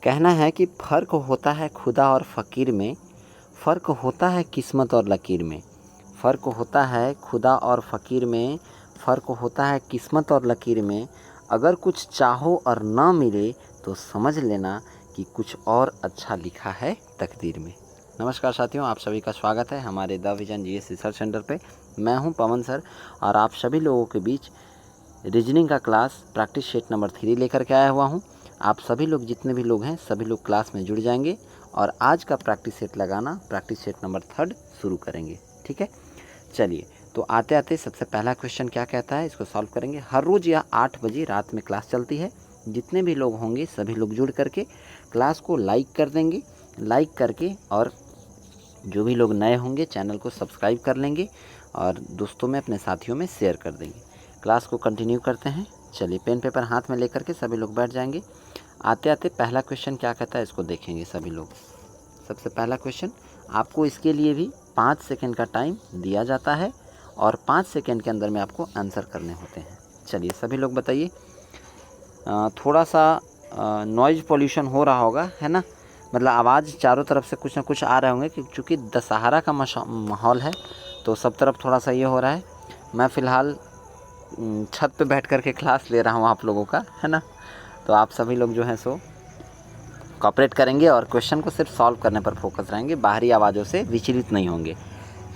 कहना है कि फ़र्क होता है खुदा और फ़कीर में, फ़र्क होता है किस्मत और लकीर में। फ़र्क होता है खुदा और फ़कीर में, फ़र्क होता है किस्मत और लकीर में। अगर कुछ चाहो और ना मिले तो समझ लेना कि कुछ और अच्छा लिखा है तकदीर में। नमस्कार साथियों, आप सभी का स्वागत है हमारे the vision GS research centre पे। मैं हूं पवन सर और आप सभी लोगों के बीच रीजनिंग का क्लास प्रैक्टिस सेट नंबर 3 लेकर के आया हुआ हूं। आप सभी लोग जितने भी लोग हैं सभी लोग क्लास में जुड़ जाएंगे और आज का प्रैक्टिस सेट लगाना प्रैक्टिस सेट नंबर 3 शुरू करेंगे। ठीक है, चलिए तो आते आते सबसे पहला क्वेश्चन क्या कहता है, इसको सॉल्व करेंगे। हर रोज़ यह 8 बजे रात में क्लास चलती है। जितने भी लोग होंगे सभी लोग जुड़ करके क्लास को लाइक कर देंगे, लाइक करके, और जो भी लोग नए होंगे चैनल को सब्सक्राइब कर लेंगे और दोस्तों में अपने साथियों में शेयर कर देंगे। क्लास को कंटिन्यू करते हैं। चलिए पेन पेपर हाथ में लेकर के सभी लोग बैठ जाएंगे। आते आते पहला क्वेश्चन क्या कहता है इसको देखेंगे सभी लोग। सबसे पहला क्वेश्चन, आपको इसके लिए भी 5 सेकंड का टाइम दिया जाता है और 5 सेकंड के अंदर में आपको आंसर करने होते हैं। चलिए सभी लोग बताइए। थोड़ा सा नॉइज़ पोल्यूशन हो रहा होगा, है ना, मतलब आवाज़ चारों तरफ से कुछ ना कुछ आ रहे होंगे क्योंकि दशहरा का माहौल है तो सब तरफ थोड़ा सा ये हो रहा है। मैं फ़िलहाल छत पे बैठ कर के क्लास ले रहा हूँ आप लोगों का, है ना, तो आप सभी लोग जो हैं सो कोऑपरेट करेंगे और क्वेश्चन को सिर्फ सॉल्व करने पर फोकस रहेंगे, बाहरी आवाज़ों से विचलित नहीं होंगे।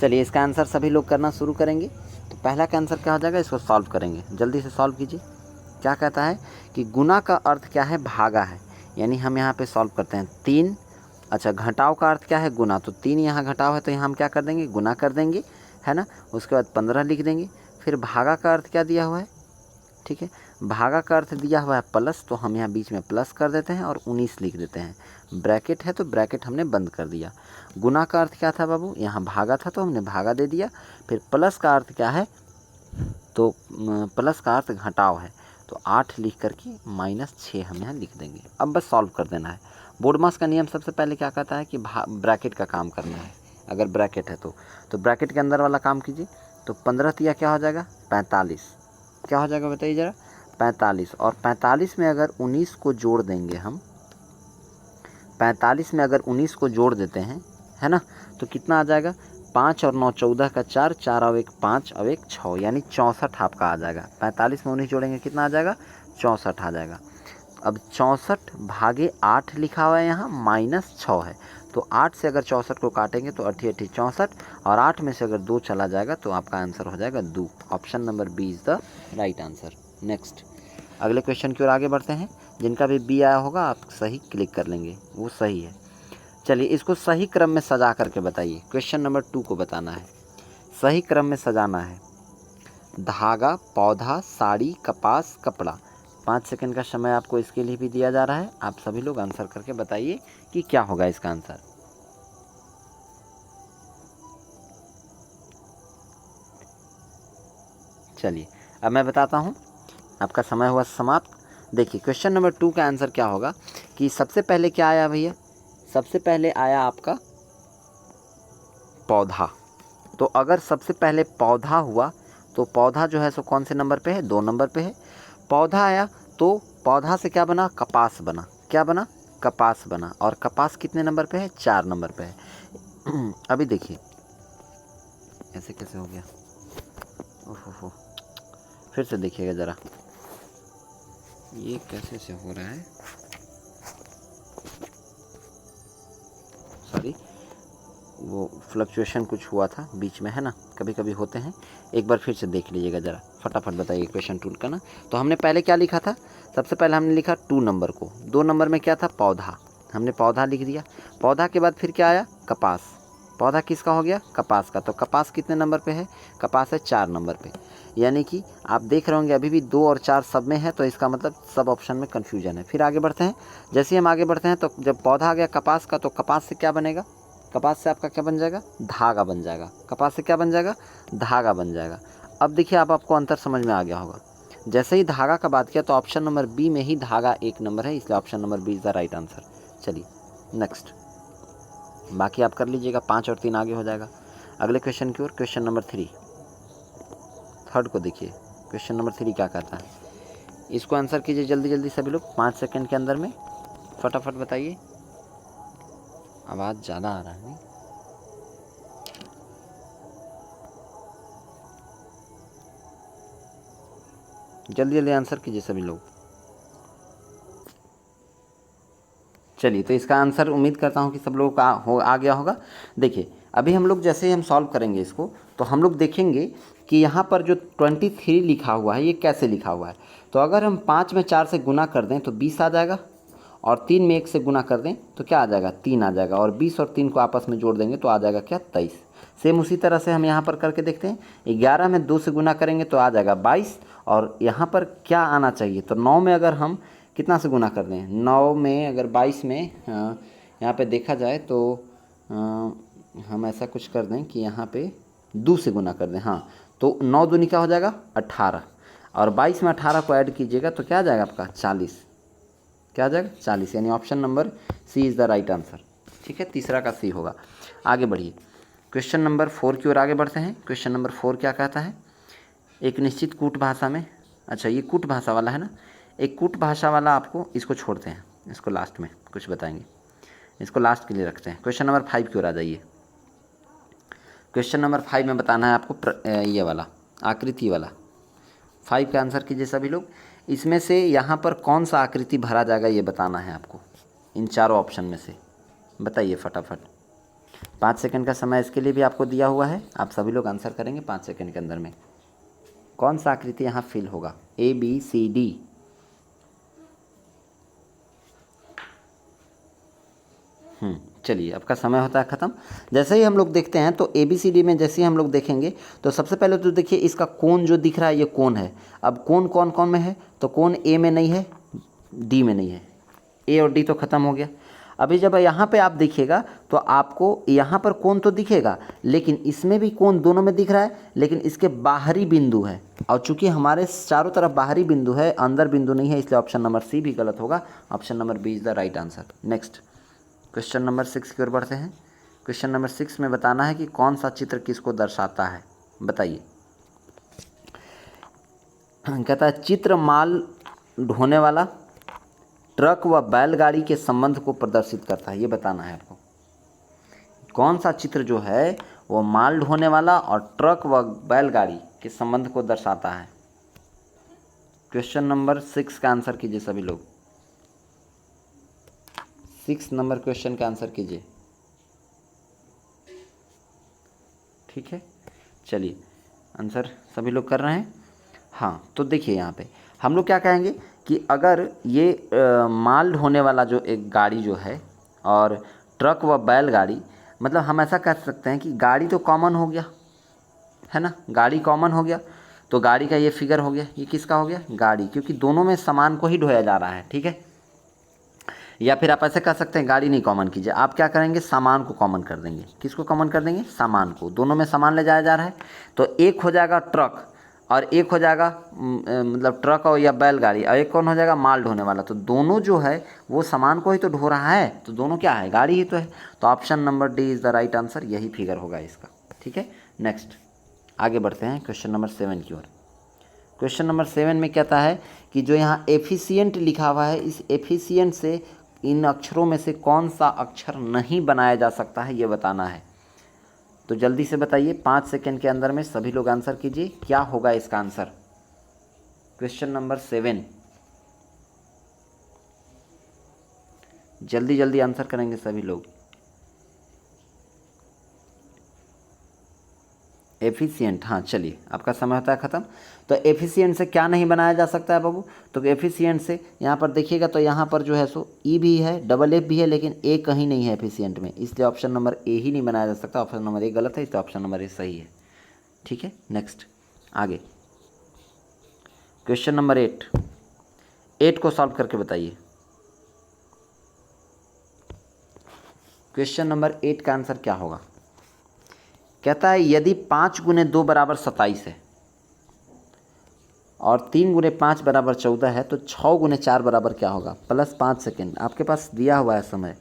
चलिए इसका आंसर सभी लोग करना शुरू करेंगे। तो पहला का आंसर क्या हो जाएगा, इसको सॉल्व करेंगे, जल्दी से सॉल्व कीजिए। क्या कहता है कि गुना का अर्थ क्या है, भागा है, यानी हम यहाँ पे सॉल्व करते हैं 3। अच्छा, घटाव का अर्थ क्या है, गुना, तो 3 यहाँ घटाव है तो यहाँ हम क्या कर देंगे, गुना कर देंगे, है ना। उसके बाद 15 लिख देंगे। फिर भागा का अर्थ क्या दिया हुआ है, ठीक है, भागा का अर्थ दिया हुआ है प्लस, तो हम यहाँ बीच में प्लस कर देते हैं और 19 लिख देते हैं। ब्रैकेट है तो ब्रैकेट हमने बंद कर दिया। गुना का अर्थ क्या था बाबू, यहाँ भागा था तो हमने भागा दे दिया। फिर प्लस का अर्थ क्या है, तो प्लस का अर्थ घटाव है, तो 8 लिख करके -6 हम यहाँ लिख देंगे। अब बस सॉल्व कर देना है। बोर्डमास का नियम सबसे पहले क्या कहता है कि ब्रैकेट का काम करना है। अगर ब्रैकेट है तो ब्रैकेट के अंदर वाला काम कीजिए। तो 15 तिया क्या हो जाएगा, 45। क्या हो जाएगा बताइए ज़रा, 45। और 45 में अगर 19 को जोड़ देंगे हम, 45 में अगर 19 को जोड़ देते हैं, है ना, तो कितना आ जाएगा, 5 और 9 14 का 4, 4 और 1 5 और 1 6, यानी 64 आपका आ जाएगा। 45 में 19 जोड़ेंगे कितना आ जाएगा, 64 आ जाएगा। अब 64 भागे 8 लिखा हुआ है, यहाँ -6 है, तो 8 से अगर 64 को काटेंगे तो 8 8 64, और 8 में से अगर 2 चला जाएगा तो आपका आंसर हो जाएगा 2। Option number B is the right answer. Next अगले क्वेश्चन की ओर आगे बढ़ते हैं। जिनका भी बी आया होगा आप सही क्लिक कर लेंगे, वो सही है। चलिए इसको सही क्रम में सजा करके बताइए। क्वेश्चन नंबर 2 को बताना है, सही क्रम में सजाना है। धागा, पौधा, साड़ी, कपास, कपड़ा। 5 सेकंड का समय आपको इसके लिए भी दिया जा रहा है। आप सभी लोग आंसर करके बताइए कि क्या होगा इसका आंसर। चलिए अब मैं बताता हूँ, आपका समय हुआ समाप्त। देखिए क्वेश्चन नंबर 2 का आंसर क्या होगा कि सबसे पहले क्या आया भैया, सबसे पहले आया आपका पौधा। तो अगर सबसे पहले पौधा हुआ तो पौधा जो है सो कौन से नंबर पे है, 2 नंबर पे है। पौधा आया तो पौधा से क्या बना, कपास बना। क्या बना, कपास बना। और कपास कितने नंबर पे है, 4 नंबर पे है। अभी देखिए ऐसे कैसे हो गया, ओहो, फिर से देखिएगा ज़रा, ये कैसे से हो रहा है, सॉरी, वो फ्लक्चुएशन कुछ हुआ था बीच में, है ना, कभी कभी होते हैं। एक बार फिर से देख लीजिएगा ज़रा, फटाफट बताइए क्वेश्चन 2 का ना। तो हमने पहले क्या लिखा था, सबसे पहले हमने लिखा 2 नंबर को, 2 नंबर में क्या था, पौधा, हमने पौधा लिख दिया। पौधा के बाद फिर क्या आया, कपास। पौधा किसका हो गया, कपास का। तो कपास कितने नंबर पे है, कपास है 4 नंबर पे। यानी कि आप देख रहे होंगे अभी भी 2 और 4 सब में है, तो इसका मतलब सब ऑप्शन में कन्फ्यूजन है। फिर आगे बढ़ते हैं। जैसे ही हम आगे बढ़ते हैं तो जब पौधा आ गया कपास का, तो कपास से क्या बनेगा, कपास से आपका क्या बन जाएगा, धागा बन जाएगा। कपास से क्या बन जाएगा, धागा बन जाएगा। अब देखिए आपको अंतर समझ में आ गया होगा। जैसे ही धागा का बात किया तो ऑप्शन नंबर बी में ही धागा 1 नंबर है, इसलिए option number B is the right answer. चलिए नेक्स्ट, बाकी आप कर लीजिएगा, 5 और 3 आगे हो जाएगा। अगले क्वेश्चन की ओर, क्वेश्चन नंबर 3, थर्ड को देखिए। क्वेश्चन नंबर 3 क्या कहता है, इसको आंसर कीजिए जल्दी जल्दी सभी लोग, 5 सेकंड के अंदर में। फटाफट बताइए, आवाज़ ज़्यादा आ रहा है। जल्दी जल्दी आंसर कीजिए सभी लोग। चलिए, तो इसका आंसर उम्मीद करता हूँ कि सब लोगों का आ गया होगा। देखिए, अभी हम लोग जैसे ही हम सॉल्व करेंगे इसको, तो हम लोग देखेंगे कि यहाँ पर जो 23 लिखा हुआ है ये कैसे लिखा हुआ है। तो अगर हम 5 में 4 से गुना कर दें तो 20 आ जाएगा, और 3 में 1 से गुना कर दें तो क्या आ जाएगा, 3 आ जाएगा, और 20 और 3 को आपस में जोड़ देंगे तो आ जाएगा क्या, 23। सेम उसी तरह से हम यहाँ पर करके देखते हैं। 11 में 2 से गुना करेंगे तो आ जाएगा 22, और यहाँ पर क्या आना चाहिए, तो 9 में अगर हम कितना से गुना कर दें, 9 में अगर 22 में यहाँ पे देखा जाए तो हम ऐसा कुछ कर दें कि यहाँ पे 2 से गुना कर दें। हाँ, तो 9 दूनी क्या हो जाएगा, 18, और 22 में 18 को ऐड कीजिएगा तो क्या आ जाएगा आपका, 40। क्या आ जाएगा, 40, यानी option number C is the right answer. ठीक है, तीसरा का सी होगा। आगे बढ़िए, क्वेश्चन नंबर 4 की ओर आगे बढ़ते हैं। क्वेश्चन नंबर 4 क्या कहता है, एक निश्चित कूट भाषा में, अच्छा ये कूट भाषा वाला है ना, एक कूट भाषा वाला, आपको इसको छोड़ते हैं, इसको लास्ट में कुछ बताएंगे, इसको लास्ट के लिए रखते हैं। क्वेश्चन नंबर 5 की ओर आ जाइए। क्वेश्चन नंबर 5 में बताना है आपको ये वाला आकृति वाला। 5 का आंसर कीजिए सभी लोग। इसमें से यहाँ पर कौन सा आकृति भरा जाएगा ये बताना है आपको, इन चारों ऑप्शन में से बताइए फटाफट। 5 सेकंड का समय इसके लिए भी आपको दिया हुआ है, आप सभी लोग आंसर करेंगे 5 सेकंड के अंदर में। कौन सा आकृति यहाँ फिल होगा, ए बी सी डी। चलिए, आपका समय होता है ख़त्म। जैसे ही हम लोग देखते हैं तो ए बी सी डी में जैसे ही हम लोग देखेंगे तो सबसे पहले तो देखिए इसका कोण जो दिख रहा है ये कोण है। अब कोण कौन कौन में है, तो कोण ए में नहीं है, डी में नहीं है, ए और डी तो ख़त्म हो गया। अभी जब यहाँ पे आप देखिएगा तो आपको यहाँ पर कोण तो दिखेगा, लेकिन इसमें भी कोण दोनों में दिख रहा है, लेकिन इसके बाहरी बिंदु है, और चूंकि हमारे चारों तरफ बाहरी बिंदु है, अंदर बिंदु नहीं है, इसलिए ऑप्शन नंबर सी भी गलत होगा। Option number B is the right answer. Next question number 6 की ओर बढ़ते हैं। क्वेश्चन नंबर 6 में बताना है कि कौन सा चित्र किसको दर्शाता है, बताइए। कहता है चित्र माल ढोने वाला, ट्रक व बैलगाड़ी के संबंध को प्रदर्शित करता है, ये बताना है आपको। कौन सा चित्र जो है वो माल ढोने वाला और ट्रक व बैलगाड़ी के संबंध को दर्शाता है। क्वेश्चन नंबर 6 का आंसर कीजिए सभी लोग। 6 नंबर क्वेश्चन का आंसर कीजिए। ठीक है, चलिए आंसर सभी लोग कर रहे हैं। हाँ, तो देखिए यहाँ पे हम लोग क्या कहेंगे कि अगर ये माल ढोने वाला जो एक गाड़ी जो है और ट्रक व बैलगाड़ी, मतलब हम ऐसा कह सकते हैं कि गाड़ी तो कॉमन हो गया है ना, गाड़ी कॉमन हो गया, तो गाड़ी का ये फिगर हो गया, ये किसका हो गया, गाड़ी, क्योंकि दोनों में सामान को ही ढोया जा रहा है। ठीक है, या फिर आप ऐसे कह सकते हैं गाड़ी नहीं कॉमन कीजिए, आप क्या करेंगे, सामान को कॉमन कर देंगे। किसको कॉमन कर देंगे, सामान को, दोनों में सामान ले जाया जा रहा है, तो एक हो जाएगा ट्रक और एक हो जाएगा मतलब ट्रक और या बैलगाड़ी, और एक कौन हो जाएगा, माल ढोने वाला। तो दोनों जो है वो सामान को ही तो ढो रहा है, तो दोनों क्या है, गाड़ी ही तो है। तो option number D is the right answer, यही फिगर होगा इसका। ठीक है, नेक्स्ट आगे बढ़ते हैं क्वेश्चन नंबर 7 की ओर। क्वेश्चन नंबर 7 में कहता है कि जो यहाँ एफिशिएंट लिखा हुआ है, इस एफिशिएंट से इन अक्षरों में से कौन सा अक्षर नहीं बनाया जा सकता है, ये बताना है। तो जल्दी से बताइए, 5 सेकंड के अंदर में सभी लोग आंसर कीजिए, क्या होगा इसका आंसर। क्वेश्चन नंबर 7, जल्दी जल्दी आंसर करेंगे सभी लोग। एफिशिएंट, हाँ चलिए आपका समय होता है ख़त्म। तो एफिशिएंट से क्या नहीं बनाया जा सकता है बाबू, तो एफिशिएंट से यहाँ पर देखिएगा तो यहाँ पर जो है सो ई भी है, डबल एफ भी है, लेकिन ए कहीं नहीं है एफिशिएंट में, इसलिए ऑप्शन नंबर ए ही नहीं बनाया जा सकता। ऑप्शन नंबर ए गलत है, इसलिए ऑप्शन नंबर ए सही है। ठीक है, नेक्स्ट आगे क्वेश्चन नंबर 8 को सॉल्व करके बताइए। क्वेश्चन नंबर 8 का आंसर क्या होगा, कहता है यदि 5 गुने 2 बराबर 27 है और 3 गुने 5 बराबर 14 है, तो 6 गुने 4 बराबर क्या होगा, प्लस 5 सेकेंड। आपके पास दिया हुआ है समय,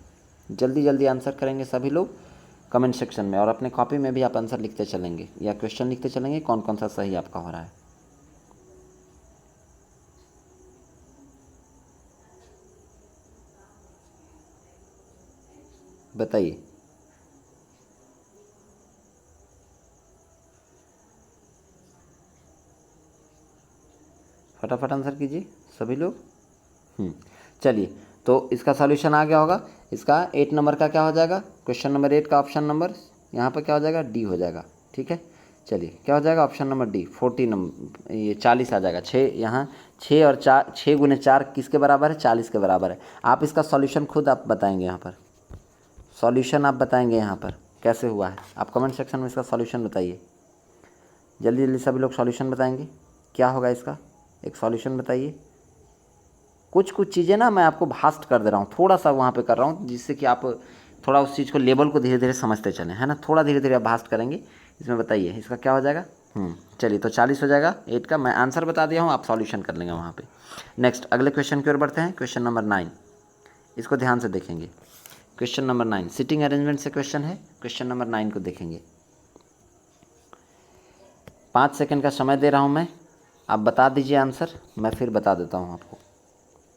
जल्दी जल्दी आंसर करेंगे सभी लोग कमेंट सेक्शन में, और अपने कॉपी में भी आप आंसर लिखते चलेंगे या क्वेश्चन लिखते चलेंगे कौन कौन सा सही आपका हो रहा है। बताइए। फटाफट आंसर कीजिए सभी लोग। चलिए, तो इसका सॉल्यूशन आ गया होगा। इसका 8 नंबर का क्या हो जाएगा, क्वेश्चन नंबर 8 का ऑप्शन नंबर यहाँ पर क्या हो जाएगा, डी हो जाएगा। ठीक है, चलिए क्या हो जाएगा ऑप्शन नंबर डी, 40 नंबर, ये 40 आ जाएगा। 6 यहाँ 6 और 4, 6 गुने 4 किसके बराबर है, 40 के बराबर है। आप इसका सॉल्यूशन खुद आप बताएंगे, यहाँ पर सॉल्यूशन आप बताएंगे यहाँ पर कैसे हुआ है। आप कमेंट सेक्शन में इसका सॉल्यूशन बताइए, जल्दी जल्दी सभी लोग सॉल्यूशन बताएंगे क्या होगा इसका, एक सॉल्यूशन बताइए। कुछ कुछ चीज़ें ना मैं आपको भास्ट कर दे रहा हूँ, थोड़ा सा वहाँ पे कर रहा हूँ, जिससे कि आप थोड़ा उस चीज़ को, लेवल को धीरे धीरे समझते चलें, है ना। थोड़ा धीरे धीरे आप भास्ट करेंगे। इसमें बताइए इसका क्या हो जाएगा। चलिए, तो 40 हो जाएगा 8 का। मैं आंसर बता दिया हूँ, आप सॉल्यूशन कर लेंगे वहाँ पे। नेक्स्ट अगले क्वेश्चन की ओर बढ़ते हैं, क्वेश्चन नंबर 9। इसको ध्यान से देखेंगे। क्वेश्चन नंबर 9 सिटिंग अरेंजमेंट से क्वेश्चन है। क्वेश्चन नंबर 9 को देखेंगे। 5 सेकंड का समय दे रहा हूँ मैं, आप बता दीजिए आंसर, मैं फिर बता देता हूँ आपको।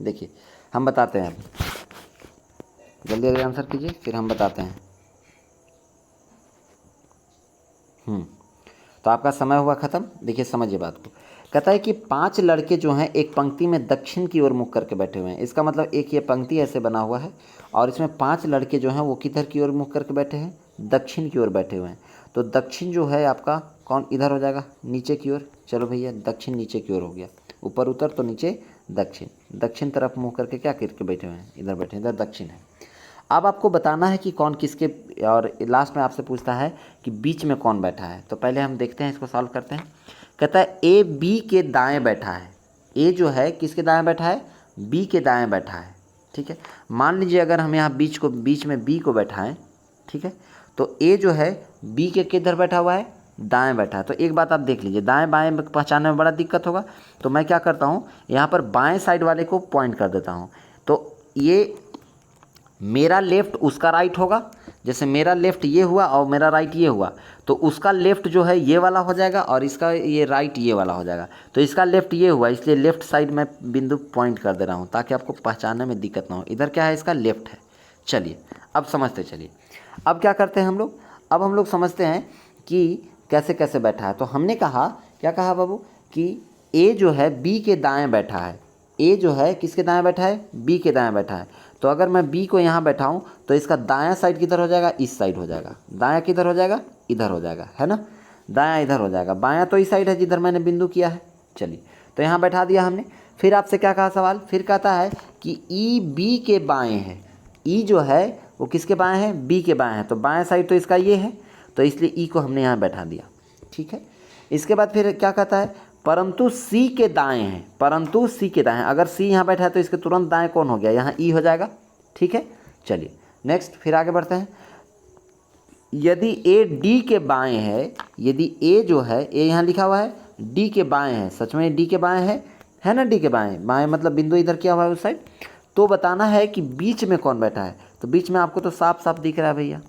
देखिए हम बताते हैं, जल्दी जल्दी आंसर कीजिए, फिर हम बताते हैं। तो आपका समय हुआ ख़त्म। देखिए समझिए बात को। कहता है कि 5 लड़के जो हैं एक पंक्ति में दक्षिण की ओर मुख करके बैठे हुए हैं। इसका मतलब एक ये पंक्ति ऐसे बना हुआ है और इसमें 5 लड़के जो हैं वो किधर की ओर मुख करके बैठे हैं, दक्षिण की ओर बैठे हुए हैं। तो दक्षिण जो है आपका कौन, इधर हो जाएगा नीचे की ओर। चलो भैया, दक्षिण नीचे की ओर हो गया, ऊपर उतर तो नीचे दक्षिण, दक्षिण तरफ मुँह करके क्या करके बैठे हुए हैं, इधर बैठे, इधर दक्षिण है। अब आपको बताना है कि कौन किसके, और लास्ट में आपसे पूछता है कि बीच में कौन बैठा है। तो पहले हम देखते हैं, इसको सॉल्व करते हैं। कहता है ए बी के दाएं बैठा है। ए जो है किसके दाएं बैठा है, बी के दाएं बैठा है। ठीक है, मान लीजिए अगर हम यहाँ बीच में बी को बैठाएं, ठीक है, तो ए जो है बी के किधर बैठा हुआ है, दाएं बैठा है। तो एक बात आप देख लीजिए, दाएं बाएं पहचानने में बड़ा दिक्कत होगा, तो मैं क्या करता हूँ, यहाँ पर बाएं साइड वाले को पॉइंट कर देता हूँ। तो ये मेरा लेफ़्ट उसका राइट होगा, जैसे मेरा लेफ़्ट ये हुआ और मेरा राइट ये हुआ, तो उसका लेफ़्ट जो है ये वाला हो जाएगा और इसका ये राइट ये वाला हो जाएगा। तो इसका लेफ़्ट ये हुआ, इसलिए लेफ़्ट साइड में बिंदु पॉइंट कर दे रहा हूँ ताकि आपको पहचानने में दिक्कत ना हो। इधर क्या है, इसका लेफ़्ट है। चलिए अब समझते चलिए। अब क्या करते हैं हम लोग, अब हम लोग समझते हैं कि कैसे कैसे बैठा है। तो हमने कहा, क्या कहा बाबू, कि ए जो है बी के दाएँ बैठा है। ए जो है किसके दाएँ बैठा है, बी के दाएँ बैठा है। तो अगर मैं बी को यहाँ बैठाऊँ तो इसका दायां साइड किधर हो जाएगा, इस साइड हो जाएगा। दायां किधर हो जाएगा, इधर हो जाएगा, है ना। दायां इधर हो जाएगा, बायां तो इस साइड है जिधर मैंने बिंदु किया है। चलिए, तो यहाँ बैठा दिया हमने। फिर आपसे क्या कहा सवाल, फिर कहता है कि ई बी के बाएँ है। ई जो है वो किसके बाएँ है, बी के बाएँ है। तो बाएँ साइड तो इसका ये है, तो इसलिए ई को हमने यहाँ बैठा दिया। ठीक है, इसके बाद फिर क्या कहता है, परंतु सी के दाएं हैं। परंतु सी के दाएं, अगर सी यहाँ बैठा है तो इसके तुरंत दाएं कौन हो गया, यहाँ ई हो जाएगा। ठीक है, चलिए नेक्स्ट फिर आगे बढ़ते हैं। यदि ए डी के बाएं है, यदि ए जो है, ए यहाँ लिखा हुआ है, डी के बाएं है, सच में डी के बाएं है ना। डी के बाएं, बाएं मतलब बिंदु इधर किया हुआ है उस साइड। तो बताना है कि बीच में कौन बैठा है। तो बीच में आपको तो साफ साफ दिख रहा है भैया,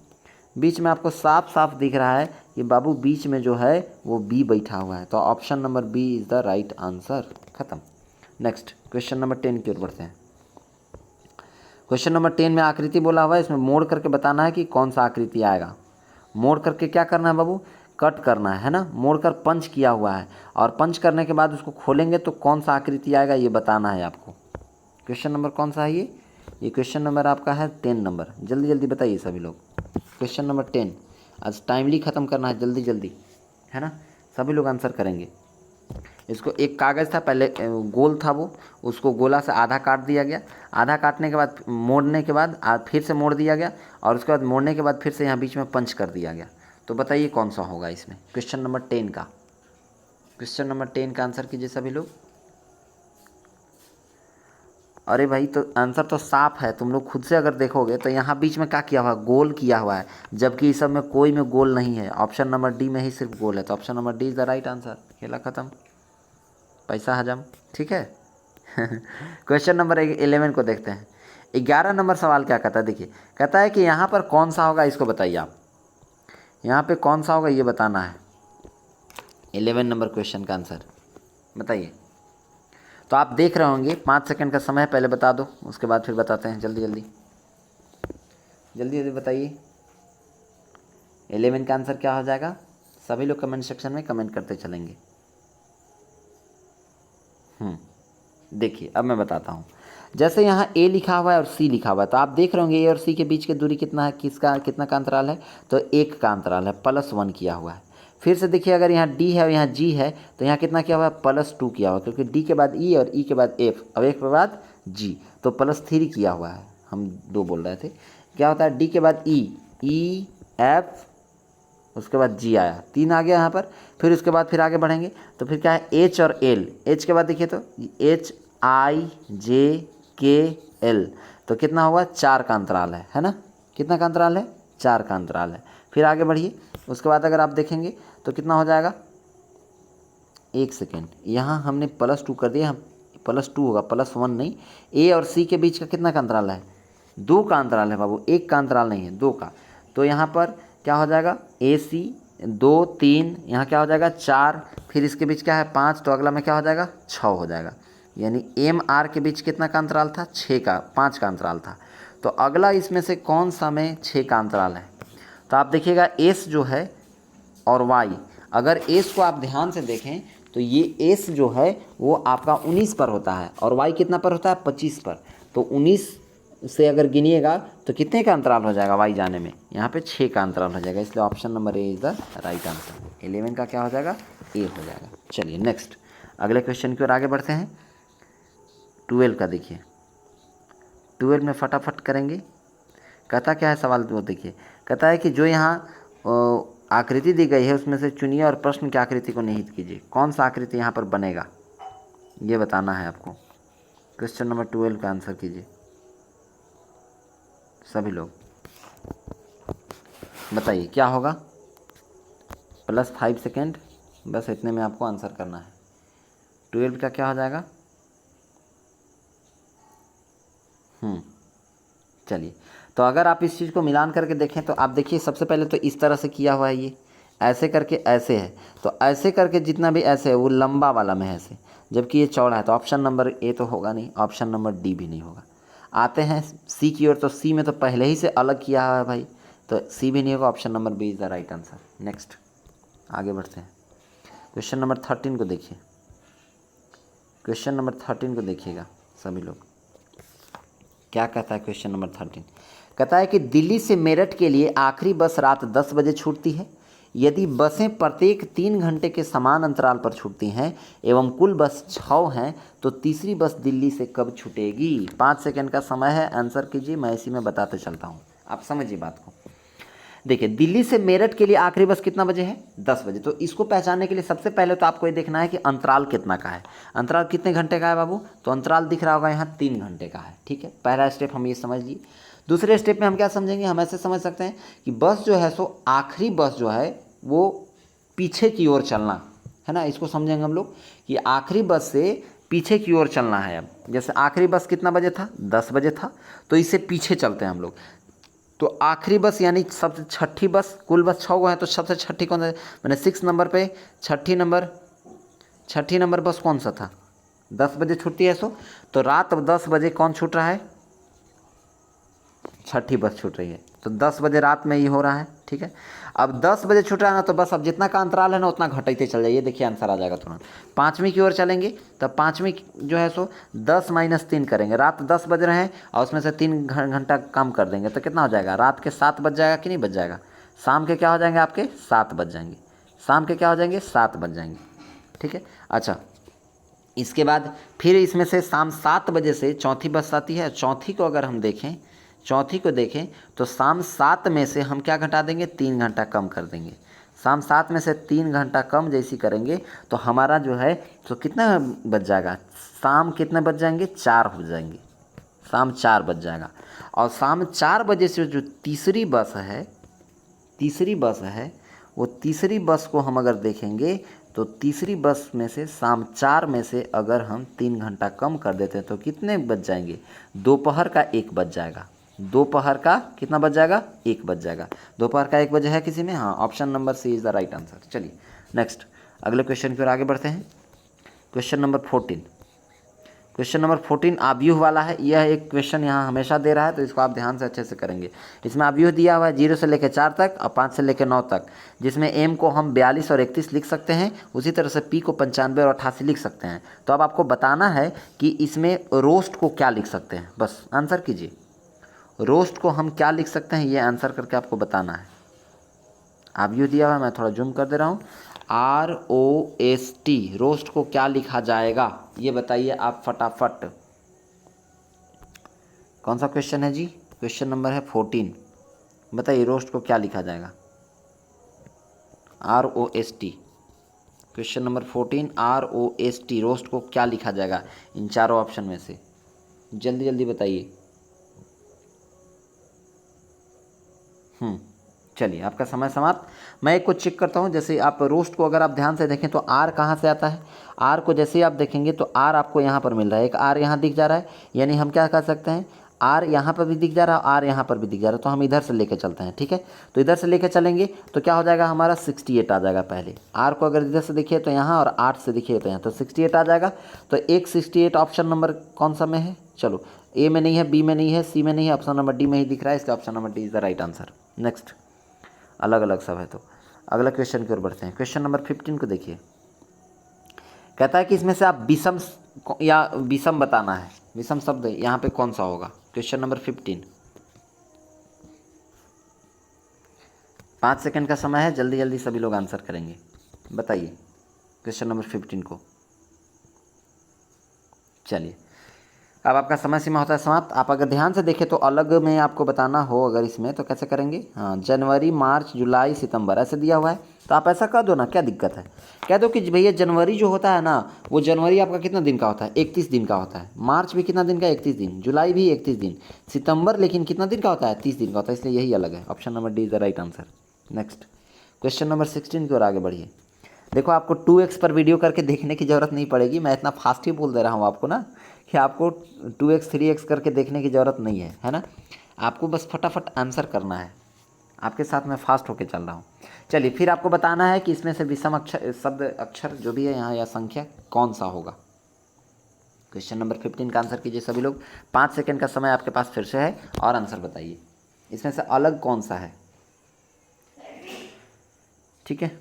बीच में आपको साफ साफ दिख रहा है कि बाबू बीच में जो है वो बी बैठा हुआ है। तो option number B is the right answer. खत्म। नेक्स्ट क्वेश्चन नंबर 10 की ओर बढ़ते हैं। क्वेश्चन नंबर 10 में आकृति बोला हुआ है, इसमें मोड़ करके बताना है कि कौन सा आकृति आएगा। मोड़ करके क्या करना है बाबू, कट करना है ना। मोड़ कर पंच किया हुआ है और पंच करने के बाद उसको खोलेंगे तो कौन सा आकृति आएगा ये बताना है आपको। क्वेश्चन नंबर कौन सा है ये क्वेश्चन नंबर आपका है 10 नंबर। जल्दी जल्दी बताइए सभी लोग। क्वेश्चन नंबर 10, आज टाइमली ख़त्म करना है, जल्दी जल्दी, है ना। सभी लोग आंसर करेंगे। इसको एक कागज़ था पहले, गोल था वो, उसको गोला से आधा काट दिया गया। आधा काटने के बाद मोड़ने के बाद फिर से मोड़ दिया गया और उसके बाद मोड़ने के बाद फिर से यहाँ बीच में पंच कर दिया गया। तो बताइए कौन सा होगा इसमें। क्वेश्चन नंबर 10 का, क्वेश्चन नंबर 10 का आंसर कीजिए सभी लोग। अरे भाई, तो आंसर तो साफ है, तुम लोग खुद से अगर देखोगे तो यहाँ बीच में क्या किया हुआ है, गोल किया हुआ है, जबकि इस सब में कोई में गोल नहीं है। ऑप्शन नंबर डी में ही सिर्फ गोल है। तो option number D is the right answer. खेला ख़त्म, पैसा हजम। ठीक है। क्वेश्चन नंबर 11 को देखते हैं। 11 नंबर सवाल क्या कहता है, देखिए कहता है कि यहाँ पर कौन सा होगा, इसको बताइए आप। यहाँ पे कौन सा होगा ये बताना है। 11 नंबर क्वेश्चन का आंसर बताइए। तो आप देख रहे होंगे, 5 सेकंड का समय पहले बता दो, उसके बाद फिर बताते हैं। जल्दी जल्दी जल्दी जल्दी बताइए 11 का आंसर क्या हो जाएगा। सभी लोग कमेंट सेक्शन में कमेंट करते चलेंगे। देखिए अब मैं बताता हूँ। जैसे यहाँ ए लिखा हुआ है और सी लिखा हुआ है, तो आप देख रहे होंगे ए और सी के बीच की दूरी कितना है, कितना का अंतराल है, तो 1 का अंतराल है, +1 किया हुआ है। फिर से देखिए अगर यहाँ डी है और यहाँ जी है तो यहाँ कितना किया हुआ है, +2 किया हुआ है, क्योंकि डी के बाद ई और ई के बाद एफ और एफ के बाद जी, तो +3 किया हुआ है। हम 2 बोल रहे थे। क्या होता है, डी के बाद ई एफ उसके बाद जी आया, 3 आ गया यहाँ पर। फिर उसके बाद फिर आगे बढ़ेंगे तो फिर क्या है, एच और एल। एच के बाद देखिए तो HIJKL, तो कितना होगा, 4 का अंतराल है ना। कितना का अंतराल है, 4 का अंतराल है। फिर आगे बढ़िए, उसके बाद अगर आप देखेंगे तो कितना हो जाएगा, 1 सेकेंड, यहाँ हमने +2 कर दिया, हम +2 होगा, +1 नहीं। ए और सी के बीच का कितना का अंतराल है, 2 का अंतराल है बाबू, 1 का अंतराल नहीं है, 2 का। तो यहाँ पर क्या हो जाएगा, AC 2 3, यहाँ क्या हो जाएगा 4, फिर इसके बीच क्या है 5, तो अगला में क्या हो जाएगा 6 हो जाएगा। यानी MR के बीच कितना का अंतराल था, 5 का अंतराल था। तो अगला इसमें से कौन सा में 6 का अंतराल है, तो आप देखिएगा S जो है और Y, अगर S को आप ध्यान से देखें तो ये S जो है वो आपका 19 पर होता है और Y कितना पर होता है, 25 पर। तो 19 से अगर गिनिएगा तो कितने का अंतराल हो जाएगा Y जाने में, यहाँ पे 6 का अंतराल हो जाएगा। इसलिए option number A is the right answer. 11 का क्या हो जाएगा, ए हो जाएगा। चलिए नेक्स्ट अगले क्वेश्चन की ओर आगे बढ़ते हैं। 12 का देखिए, 12 में फटाफट करेंगे। कहता क्या है सवाल, वो देखिए, कहता है कि जो यहाँ आकृति दी गई है उसमें से चुनिए और प्रश्न की आकृति को निहित कीजिए। कौन सा आकृति यहाँ पर बनेगा ये बताना है आपको। क्वेश्चन नंबर 12 का आंसर कीजिए सभी लोग, बताइए क्या होगा। +5 सेकेंड, बस इतने में आपको आंसर करना है। 12 का क्या हो जाएगा, चलिए तो अगर आप इस चीज़ को मिलान करके देखें तो आप देखिए सबसे पहले तो इस तरह से किया हुआ है, ये ऐसे करके ऐसे है, तो ऐसे करके जितना भी ऐसे है वो लंबा वाला में है ऐसे, जबकि ये चौड़ा है। तो ऑप्शन नंबर ए तो होगा नहीं, ऑप्शन नंबर डी भी नहीं होगा। आते हैं सी की ओर, तो सी में तो पहले ही से अलग किया हुआ है भाई, तो सी भी नहीं होगा। Option number B is the right answer. Next आगे बढ़ते हैं। क्वेश्चन नंबर 13 को देखिए, क्वेश्चन नंबर 13 को देखिएगा सभी लोग, क्या कहता है क्वेश्चन नंबर 13। कहता है कि दिल्ली से मेरठ के लिए आखिरी बस रात 10 बजे छूटती है। यदि बसें प्रत्येक 3 घंटे के समान अंतराल पर छूटती हैं एवं कुल बस 6 हैं तो तीसरी बस दिल्ली से कब छूटेगी। 5 सेकंड का समय है, आंसर कीजिए, मैं इसी में बताते चलता हूँ, आप समझिए बात को। देखिए दिल्ली से मेरठ के लिए आखिरी बस कितना बजे है, 10 बजे। तो इसको पहचानने के लिए सबसे पहले तो आपको ये देखना है कि अंतराल कितना का है। अंतराल कितने घंटे का है बाबू, तो अंतराल दिख रहा होगा यहाँ 3 घंटे का है। ठीक है, पहला स्टेप हम ये समझ लिए। दूसरे स्टेप में हम क्या समझेंगे, हम ऐसे समझ सकते हैं कि बस जो है सो आखिरी बस जो है वो पीछे की ओर चलना है ना, इसको समझेंगे हम लोग कि आखिरी बस से पीछे की ओर चलना है। अब जैसे आखिरी बस कितना बजे था, 10 बजे था, तो इससे पीछे चलते हैं हम लोग। तो आखिरी बस यानी सबसे छठी बस, कुल बस 6 है तो सबसे छठी कौन सा, मैंने 6 नंबर पे छठी नंबर बस कौन सा था, 10 बजे छूटती है। सो तो रात 10 बजे कौन छूट रहा है, छठी बस छूट रही है, तो 10 बजे रात में ये हो रहा है। ठीक है, अब 10 बजे छूट रहा है ना, तो बस अब जितना का अंतराल है ना उतना घटाते चल जाइए, देखिए आंसर आ जाएगा तुरंत। 5वीं की ओर चलेंगे, तो 5वीं जो है सो 10 - 3 करेंगे। रात 10 बज रहे हैं और उसमें से 3 घंटा कम कर देंगे, तो कितना हो जाएगा, रात के 7 बज जाएगा कि नहीं बज जाएगा, शाम के क्या हो जाएंगे आपके 7 बज जाएंगे, शाम के क्या हो जाएंगे 7 बज जाएंगे। ठीक है, अच्छा इसके बाद फिर इसमें से शाम 7 बजे से चौथी बस आती है। चौथी को अगर हम देखें, चौथी को देखें तो शाम 7 में से हम क्या घटा देंगे, 3 घंटा कम कर देंगे। शाम 7 में से 3 घंटा कम जैसी करेंगे तो हमारा जो है तो कितना बच जाएगा, शाम कितने बज जाएंगे, 4 हो जाएंगे, शाम 4 बज जाएगा। और शाम 4 बजे से जो तीसरी बस है वो तीसरी बस को हम अगर देखेंगे तो तीसरी बस में से शाम 4 में से अगर हम 3 घंटा कम कर देते हैं तो कितने बज जाएंगे, दोपहर का 1 बज जाएगा। दोपहर का कितना बज जाएगा, 1 बज जाएगा। दोपहर का 1 बजे है किसी में, हाँ, option number C is the right answer. चलिए नेक्स्ट अगले क्वेश्चन की ओर आगे बढ़ते हैं। क्वेश्चन नंबर 14, क्वेश्चन नंबर 14 आव्यूह वाला है। यह एक क्वेश्चन यहाँ हमेशा दे रहा है, तो इसको आप ध्यान से अच्छे से करेंगे। इसमें आव्यूह दिया हुआ है 0 से लेकर 4 तक और 5 से लेकर 9 तक, जिसमें m को हम 42 और 31 लिख सकते हैं, उसी तरह से p को 95 और 88 लिख सकते हैं। तो अब आपको बताना है कि इसमें रोस्ट को क्या लिख सकते हैं, बस आंसर कीजिए। रोस्ट को हम क्या लिख सकते हैं, ये आंसर करके आपको बताना है। आव्यूह दिया हुआ है, मैं थोड़ा जूम कर दे रहा हूँ। ROST, रोस्ट को क्या लिखा जाएगा, ये बताइए आप फटाफट। कौन सा क्वेश्चन है जी? क्वेश्चन नंबर है 14। बताइए रोस्ट को क्या लिखा जाएगा। ROST, question number 14 ROST, roast को क्या लिखा जाएगा इन चारों ऑप्शन में से? जल्दी जल्दी बताइए। चलिए आपका समय समाप्त। मैं एक को चेक करता हूँ। जैसे आप रोस्ट को अगर आप ध्यान से देखें तो आर कहाँ से आता है? आर को जैसे ही आप देखेंगे तो आर आपको यहाँ पर मिल रहा है, एक आर यहाँ दिख जा रहा है, यानी हम क्या कर सकते हैं, आर यहाँ पर भी दिख जा रहा है, आर यहाँ पर भी दिख जा रहा है, तो हम इधर से लेकर चलते हैं। ठीक है, तो इधर से लेकर चलेंगे तो क्या हो जाएगा, हमारा 68 आ जाएगा। पहले आर को अगर इधर से देखिए तो यहाँ, और 8 से देखिए तो यहाँ, तो 68 आ जाएगा। तो एक 68 ऑप्शन नंबर कौन सा में है? चलो, ए में नहीं है, बी में नहीं है, सी में नहीं है, ऑप्शन नंबर डी में ही दिख रहा है। इसका option number D is the right answer. Next, अलग अलग सब है, तो अगला क्वेश्चन की ओर बढ़ते हैं। क्वेश्चन नंबर 15 को देखिए। कहता है कि इसमें से आप विषम या विषम बताना है, विषम शब्द यहाँ पे कौन सा होगा? क्वेश्चन नंबर 15, 5 सेकंड का समय है, जल्दी जल्दी सभी लोग आंसर करेंगे। बताइए क्वेश्चन नंबर 15 को। चलिए, अब आपका समय सीमा होता है समाप्त। आप अगर ध्यान से देखें तो अलग में आपको बताना हो अगर इसमें, तो कैसे करेंगे? हाँ, जनवरी, मार्च, जुलाई, सितंबर ऐसे दिया हुआ है, तो आप ऐसा कर दो ना, क्या दिक्कत है? कह दो कि भैया जनवरी जो होता है ना, वो जनवरी आपका कितना दिन का होता है? 31 दिन का होता है। मार्च भी कितना दिन का? 31 दिन। जुलाई भी 31 दिन। सितंबर लेकिन कितना दिन का होता है? 30 दिन का होता है, इसलिए यही अलग है। Option number D is the right answer. Next, question number 16 की ओर आगे बढ़िए। देखो, आपको 2x पर वीडियो करके देखने की ज़रूरत नहीं पड़ेगी, मैं इतना फास्ट ही बोल दे रहा हूँ आपको ना, कि आपको 2x 3x करके देखने की ज़रूरत नहीं है ना। आपको बस फटाफट आंसर करना है, आपके साथ मैं फास्ट होके चल रहा हूँ। चलिए, फिर आपको बताना है कि इसमें से विषम अक्षर शब्द अक्षर जो भी है यहाँ या संख्या कौन सा होगा। क्वेश्चन नंबर 15 का आंसर कीजिए सभी लोग। 5 सेकेंड का समय आपके पास फिर से है, और आंसर बताइए इसमें से अलग कौन सा है। ठीक है,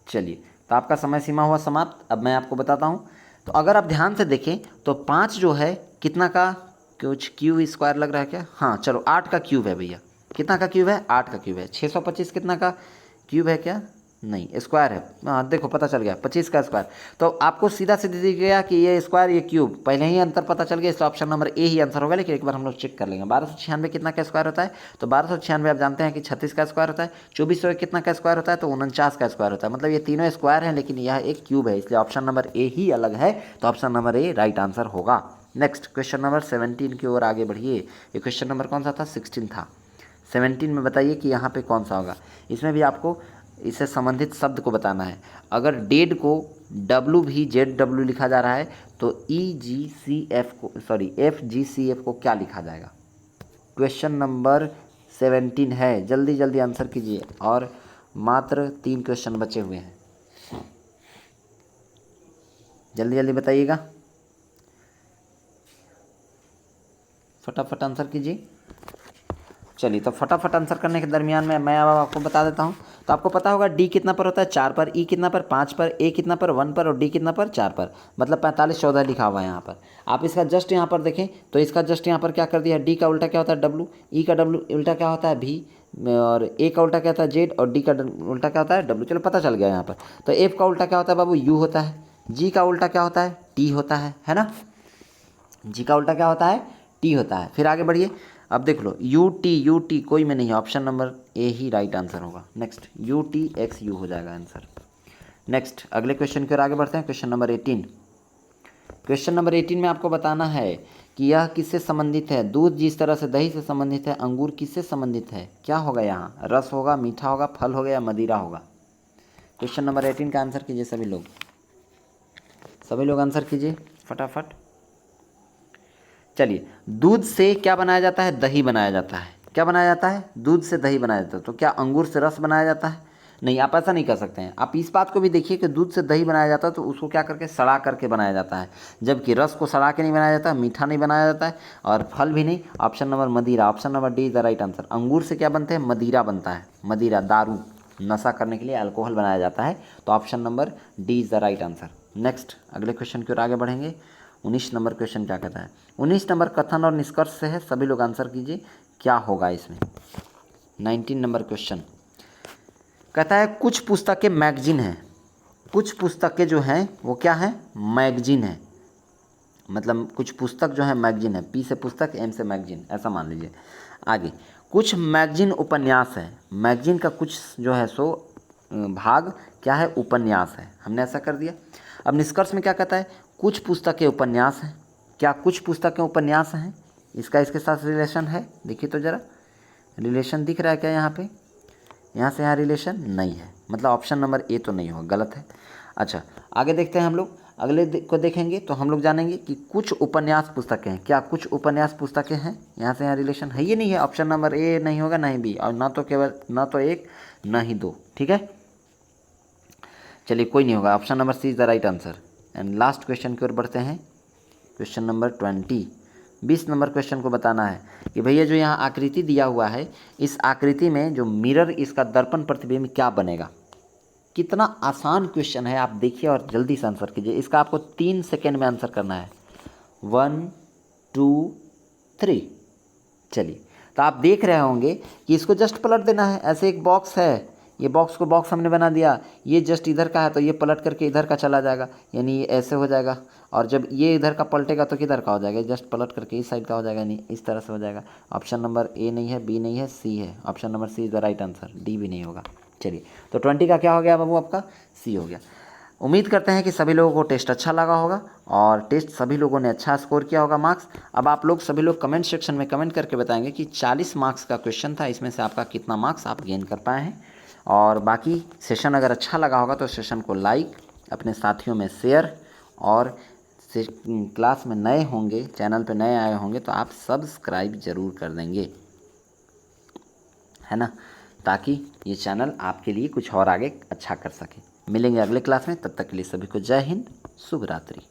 चलिए, तो आपका समय सीमा हुआ समाप्त। अब मैं आपको बताता हूँ। तो अगर आप ध्यान से देखें तो 5 जो है कितना का, कुछ क्यूब स्क्वायर लग रहा है क्या? हाँ चलो, 8 का क्यूब है भैया। कितना का क्यूब है? 8 का क्यूब है। 625 कितना का क्यूब है क्या? नहीं, स्क्वायर है। हाँ देखो, पता चल गया, 25 का स्क्वायर। तो आपको सीधा सीधा दिख गया कि ये स्क्वायर ये क्यूब, पहले ही अंतर पता चल गया, इसलिए option number A he answer होगा। लेकिन एक बार हम लोग चेक कर लेंगे। 1296 कितना का स्क्वायर होता है? तो 1296 आप जानते हैं कि 36 का स्क्वायर होता है। 2400 कितना का स्क्वायर होता है? तो 49 का स्क्वायर होता है। मतलब ये तीनों स्क्वायर हैं, लेकिन यह एक क्यूब है, इसलिए ऑप्शन नंबर ए ही अलग है। तो option number A right answer होगा। नेक्स्ट, क्वेश्चन नंबर 17 की ओर आगे बढ़िए। ये क्वेश्चन नंबर कौन सा था? 16 था। 17 में बताइए कि यहाँ पे कौन सा होगा। इसमें भी आपको इससे संबंधित शब्द को बताना है। अगर डेड को WVZW लिखा जा रहा है तो EGCF को, सॉरी FGCF को क्या लिखा जाएगा? क्वेश्चन नंबर 17 है, जल्दी जल्दी आंसर कीजिए, और मात्र 3 क्वेश्चन बचे हुए हैं। जल्दी जल्दी बताइएगा, फटाफट आंसर कीजिए। चलिए, तो फटाफट आंसर करने के दरमियान में मैं अब आपको बता देता हूँ। तो आपको पता होगा डी कितना पर होता है? 4 पर, ई कितना पर? 5 पर, ए कितना पर? 1 पर, और डी कितना पर? 4 पर। मतलब 45 14 लिखा हुआ है यहाँ पर। आप इसका जस्ट यहाँ पर देखें तो इसका जस्ट यहाँ पर क्या कर दिया? डी का उल्टा क्या होता है? W, ई का W उल्टा क्या होता है? V, और ए का उल्टा क्या होता है? Z, और डी का उल्टा क्या होता है? W। चलो, पता चल गया यहाँ पर। तो एफ का उल्टा क्या होता है बाबू? U होता है। जी का उल्टा क्या होता है? T होता है ना। जी का उल्टा क्या होता है? T होता है। फिर आगे बढ़िए, अब देख लो, UT कोई में नहीं है, option number A he right answer होगा। नेक्स्ट, UTXU हो जाएगा आंसर। नेक्स्ट, अगले क्वेश्चन की ओर आगे बढ़ते हैं। Question number 18। क्वेश्चन नंबर 18 में आपको बताना है कि यह किससे संबंधित है। दूध जिस तरह से दही से संबंधित है, अंगूर किससे संबंधित है? क्या होगा यहाँ? रस होगा, मीठा होगा, फल होगा, या मदिरा होगा? क्वेश्चन नंबर 18 का आंसर कीजिए सभी लोग। सभी लोग आंसर कीजिए फटाफट। चलिए, दूध से क्या बनाया जाता है? दही बनाया जाता है। क्या बनाया जाता है? दूध से दही बनाया जाता है। तो क्या अंगूर से रस बनाया जाता है? नहीं, आप ऐसा नहीं कर सकते हैं। आप इस बात को भी देखिए कि दूध से दही बनाया जाता है तो उसको क्या करके सड़ा करके बनाया जाता है, जबकि रस को सड़ा के नहीं बनाया जाता, मीठा नहीं बनाया जाता है और फल भी नहीं। ऑप्शन नंबर मदिरा, option number D is the right answer. अंगूर से क्या बनते हैं? मदिरा बनता है। मदिरा दारू, नशा करने के लिए अल्कोहल बनाया जाता है। तो option number D is the right answer. Next अगले क्वेश्चन की ओर आगे बढ़ेंगे। 19 नंबर क्वेश्चन क्या कहता है? 19 नंबर कथन और निष्कर्ष से है, सभी लोग आंसर कीजिए क्या होगा इसमें। 19 नंबर क्वेश्चन कहता है कुछ पुस्तकें मैगजीन हैं। कुछ पुस्तकें जो हैं वो क्या है? मैगजीन है। मतलब कुछ पुस्तक जो है मैगजीन है। पी से पुस्तक, एम से मैगजीन, ऐसा मान लीजिए। आगे कुछ मैगजीन उपन्यास है। मैगजीन का कुछ जो है सो भाग क्या है? उपन्यास है। हमने ऐसा कर दिया। अब निष्कर्ष में क्या कहता है? कुछ पुस्तकें उपन्यास हैं। क्या कुछ पुस्तकें उपन्यास हैं? इसका इसके साथ रिलेशन है? देखिए तो ज़रा, रिलेशन दिख रहा है क्या यहाँ पे? यहाँ से यहाँ रिलेशन नहीं है, मतलब ऑप्शन नंबर ए तो नहीं होगा, गलत है। अच्छा आगे देखते हैं हम लोग। अगले को देखेंगे तो हम लोग जानेंगे कि कुछ उपन्यास पुस्तकें हैं। क्या कुछ उपन्यास पुस्तकें हैं? यहाँ से यहाँ रिलेशन है? ये नहीं है। ऑप्शन नंबर ए नहीं होगा, ना ही बी, और ना तो केवल ना तो एक ना ही दो। ठीक है, चलिए कोई नहीं होगा। Option number C is the right answer. And last question की ओर बढ़ते हैं। क्वेश्चन नंबर 20 नंबर क्वेश्चन को बताना है कि भैया जो यहाँ आकृति दिया हुआ है, इस आकृति में जो मिरर, इसका दर्पण प्रतिबिंब क्या बनेगा। कितना आसान क्वेश्चन है, आप देखिए और जल्दी से आंसर कीजिए। इसका आपको 3 सेकेंड में आंसर करना है। 1 2 3। चलिए, तो आप देख रहे होंगे कि इसको जस्ट पलट देना है। ऐसे एक बॉक्स है, ये बॉक्स को बॉक्स हमने बना दिया, ये जस्ट इधर का है तो ये पलट करके इधर का चला जाएगा, यानी ये ऐसे हो जाएगा। और जब ये इधर का पलटेगा तो किधर का हो जाएगा? जस्ट पलट करके इस साइड का हो जाएगा, नहीं इस तरह से हो जाएगा। ऑप्शन नंबर ए नहीं है, बी नहीं है, सी है। Option number C is the right answer. D भी नहीं होगा। चलिए, तो 20 का क्या हो गया बाबू? आपका सी हो गया। उम्मीद करते हैं कि सभी लोगों को टेस्ट अच्छा लगा होगा और टेस्ट सभी लोगों ने अच्छा स्कोर किया होगा मार्क्स। अब आप लोग सभी लोग कमेंट सेक्शन में कमेंट करके बताएंगे कि 40 मार्क्स का क्वेश्चन था, इसमें से आपका कितना मार्क्स आप गेन कर पाए हैं। और बाकी सेशन अगर अच्छा लगा होगा तो सेशन को लाइक, अपने साथियों में शेयर, और क्लास में नए होंगे, चैनल पे नए आए होंगे तो आप सब्सक्राइब ज़रूर कर देंगे, है ना, ताकि ये चैनल आपके लिए कुछ और आगे अच्छा कर सके। मिलेंगे अगले क्लास में, तब तक के लिए सभी को जय हिंद, शुभ रात्रि।